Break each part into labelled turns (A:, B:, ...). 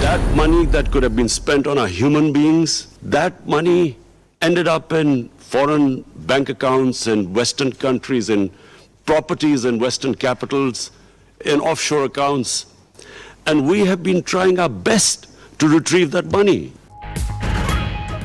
A: That money that could have been spent on our human beings, that money ended up in foreign bank accounts in Western countries, in properties in Western capitals, in offshore accounts. And we have been trying our best to retrieve that money.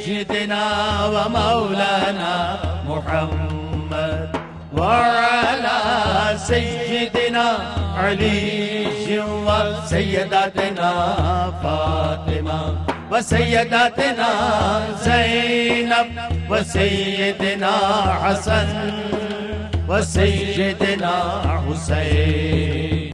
B: سيدنا ومولانا محمد وعلى سيدنا علي وسيداتنا فاطمة وسيداتنا زينب وسيدنا حسن وسيدنا حسين.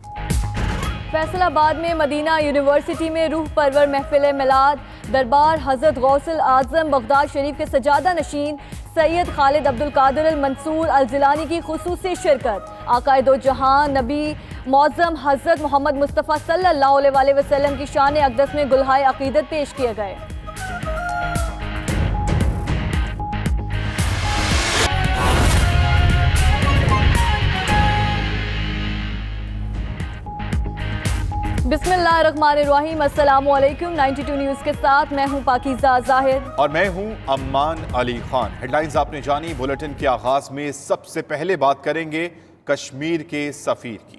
C: فیصل آباد میں Medina university میں روح پرور محفل میلاد دربار حضرت غوث الاعظم بغداد شریف کے سجادہ نشین سید خالد عبدالقادر المنصور الجیلانی کی خصوصی شرکت. آقائے دو جہاں نبی معظم حضرت محمد مصطفیٰ صلی اللہ علیہ وآلہ وسلم کی شان اقدس میں گلہائے عقیدت پیش کیے گئے. بسم اللہ الرحمن الرحیم. السلام علیکم. 92 نیوز کے ساتھ میں ہوں پاکیزہ ظاہر
D: اور میں ہوں امان علی خان. ہیڈ لائنز آپ نے جانی. بلیٹن کے آغاز میں سب سے پہلے بات کریں گے کشمیر کے سفیر کی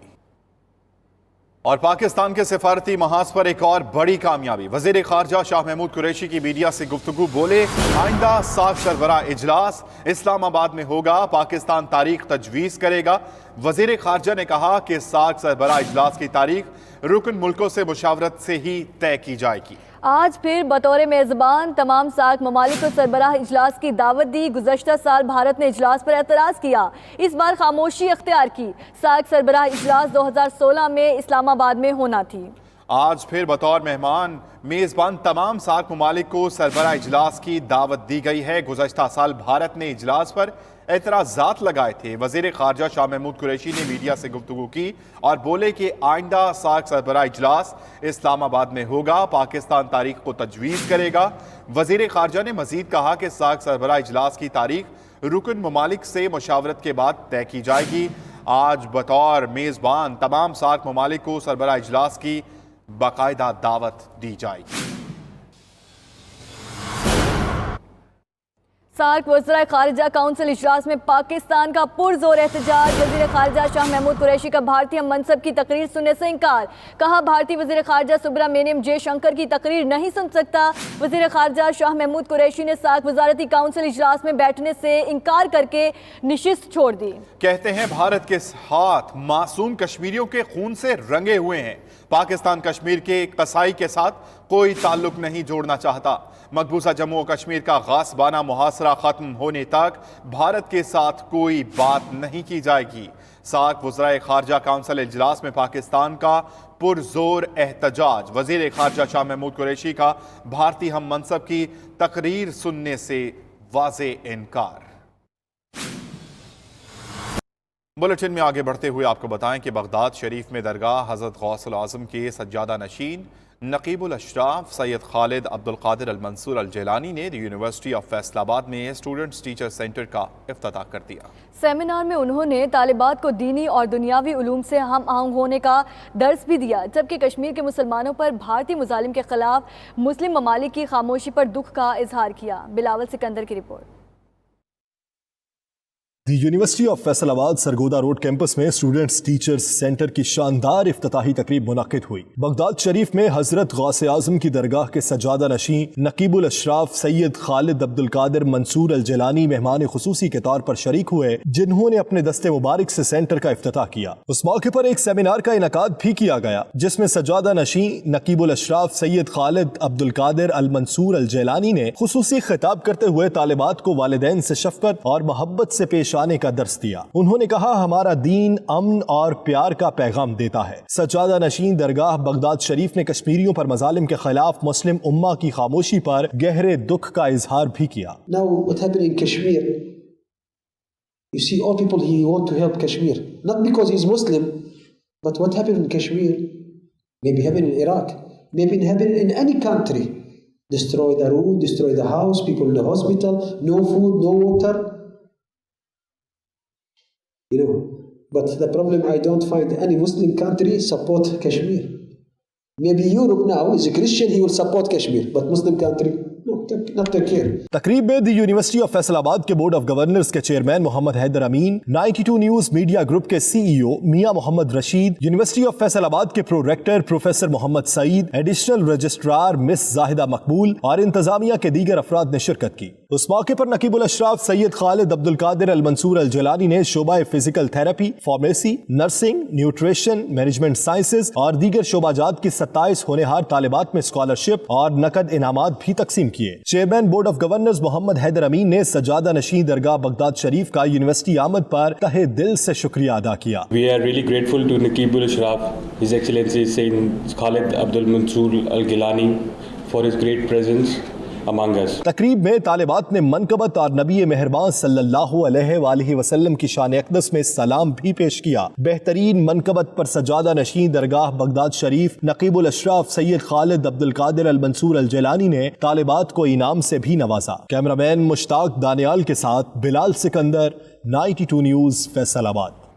D: اور پاکستان کے سفارتی محاذ پر ایک اور بڑی کامیابی. وزیر خارجہ شاہ محمود قریشی کی میڈیا سے گفتگو. بولے آئندہ ساک سربراہ اجلاس اسلام آباد میں ہوگا, پاکستان تاریخ تجویز کرے گا. وزیر خارجہ نے کہا کہ ساک سربراہ اجلاس کی تاریخ رکن ملکوں سے مشاورت سے ہی طے کی جائے گی.
C: آج پھر بطور میزبان تمام سارک ممالک کو سربراہ اجلاس کی دعوت دی. گزشتہ سال بھارت نے اجلاس پر اعتراض کیا, اس بار خاموشی اختیار کی. سارک سربراہ اجلاس 2016 میں اسلام آباد میں ہونا تھی.
D: آج پھر بطور مہمان میزبان تمام سارک ممالک کو سربراہ اجلاس کی دعوت دی گئی ہے. گزشتہ سال بھارت نے اجلاس پر اعتراضات لگائے تھے. وزیر خارجہ شاہ محمود قریشی نے میڈیا سے گفتگو کی اور بولے کہ آئندہ سارک سربراہ اجلاس اسلام آباد میں ہوگا, پاکستان تاریخ کو تجویز کرے گا. وزیر خارجہ نے مزید کہا کہ سارک سربراہ اجلاس کی تاریخ رکن ممالک سے مشاورت کے بعد طے کی جائے گی. آج بطور میزبان تمام سارک ممالک کو سربراہ اجلاس کی باقاعدہ دعوت دی جائے گی.
C: سارک وزرائے خارجہ کونسل اجلاس میں پاکستان کا پرزور احتجاج. وزیر خارجہ شاہ محمود قریشی کا بھارتی ہم منصب کی تقریر سننے سے انکار. کہا بھارتی وزیر خارجہ سبرامینیم جے شنکر کی تقریر نہیں سن سکتا. وزیر خارجہ شاہ محمود قریشی نے سارک وزارتی کونسل اجلاس میں بیٹھنے سے انکار کر کے نشست چھوڑ دی.
D: کہتے ہیں بھارت کے ہاتھ معصوم کشمیریوں کے خون سے رنگے ہوئے ہیں. پاکستان کشمیر کے قصائی کے ساتھ کوئی تعلق نہیں جوڑنا چاہتا. مقبوضہ جموں و کشمیر کا غاصبانہ محاصرہ ختم ہونے تک بھارت کے ساتھ کوئی بات نہیں کی جائے گی. سارک وزرائے خارجہ کونسل اجلاس میں پاکستان کا پرزور احتجاج. وزیر خارجہ شاہ محمود قریشی کا بھارتی ہم منصب کی تقریر سننے سے واضح انکار. بلیٹن میں آگے بڑھتے ہوئے آپ کو بتائیں کہ بغداد شریف میں درگاہ حضرت غوث الاعظم کے سجادہ نشین نقیب الاشراف سید خالد عبدالقادر المنصور الجیلانی نے یونیورسٹی آف فیصل آباد میں اسٹوڈنٹس ٹیچر سینٹر کا افتتاح کر دیا.
C: سیمینار میں انہوں نے طالبات کو دینی اور دنیاوی علوم سے ہم آہنگ ہونے کا درس بھی دیا, جبکہ کشمیر کے مسلمانوں پر بھارتی مظالم کے خلاف مسلم ممالک کی خاموشی پر دکھ کا اظہار کیا. بلاول سکندر کی report.
E: The university of Faisal آباد سرگودا روڈ کیمپس میں اسٹوڈنٹس ٹیچرز سینٹر کی شاندار افتتاحی تقریب منعقد ہوئی. بغداد شریف میں حضرت غوث اعظم کی درگاہ کے سجادہ نشین نقیب الاشراف سید خالد عبدالقادر منصور الجیلانی مہمان خصوصی کے طور پر شریک ہوئے, جنہوں نے اپنے دست مبارک سے سینٹر کا افتتاح کیا. اس موقع پر ایک سیمینار کا انعقاد بھی کیا گیا, جس میں سجادہ نشین نقیب الاشراف سید خالد عبدالقادر المنصور الجیلانی نے خصوصی خطاب کرتے ہوئے طالبات کو والدین سے شفقت اور محبت سے پیش آنے کا درس دیا. انہوں نے کہا ہمارا دین امن اور پیار کا پیغام دیتا ہے. سجادہ نشین درگاہ بغداد شریف نے کشمیریوں پر مظالم کے خلاف مسلم امہ کی خاموشی پر گہرے دکھ کا اظہار بھی کیا.
F: Now what happened in Kashmir, you see all people he want to help Kashmir, not because he's Muslim, but what happened in Kashmir maybe happened in Iraq, maybe happened in any country. Destroy the road, destroy the house, people in the hospital, no food, no water. You know, but the problem I don't find any Muslim country support Kashmir. Maybe Europe now is a Christian, he will support Kashmir, but Muslim country, no. not take care.
E: تقریب میں دی university of Faisal آباد کے board of governors کے chairman محمد حیدر امین، 92 news media group کے سی ای او میاں محمد Rashid, university of Faisal آباد کے پرو rector professor محمد سعید، additional registrar مس زاہدہ مقبول اور انتظامیہ کے دیگر افراد نے شرکت کی۔ اس موقع پر نقیب الاشراف سید خالد عبد القادر المنصور الجیلانی نے شعبہ physical therapy, pharmacy, nursing, nutrition, management sciences اور دیگر شعبہ جات کی 27 ہونہار طالبات میں اسکالرشپ اور نقد انعامات بھی تقسیم کیے۔ چیئرمین بورڈ آف گورنرز محمد حیدر امین نے سجادہ نشین درگاہ بغداد شریف کا یونیورسٹی آمد پر تہہ دل سے شکریہ ادا کیا۔
G: We are really grateful to Naqib al-Ashraf, His Excellency Sayyid Khalid Abdul Mansoor al-Gilani for his great presence among us.
E: تقریب میں طالبات نے منقبت اور نبی مہربان صلی اللہ علیہ وآلہ وسلم کی شان اقدس میں سلام بھی پیش کیا۔ بہترین منقبت پر سجادہ نشین درگاہ بغداد شریف نقیب الاشراف سید خالد عبد القادر المنصور الجیلانی نے طالبات کو انعام سے بھی نوازا۔ کیمرہ مین مشتاق دانیال کے ساتھ بلال سکندر، 92 نیوز فیصل آباد۔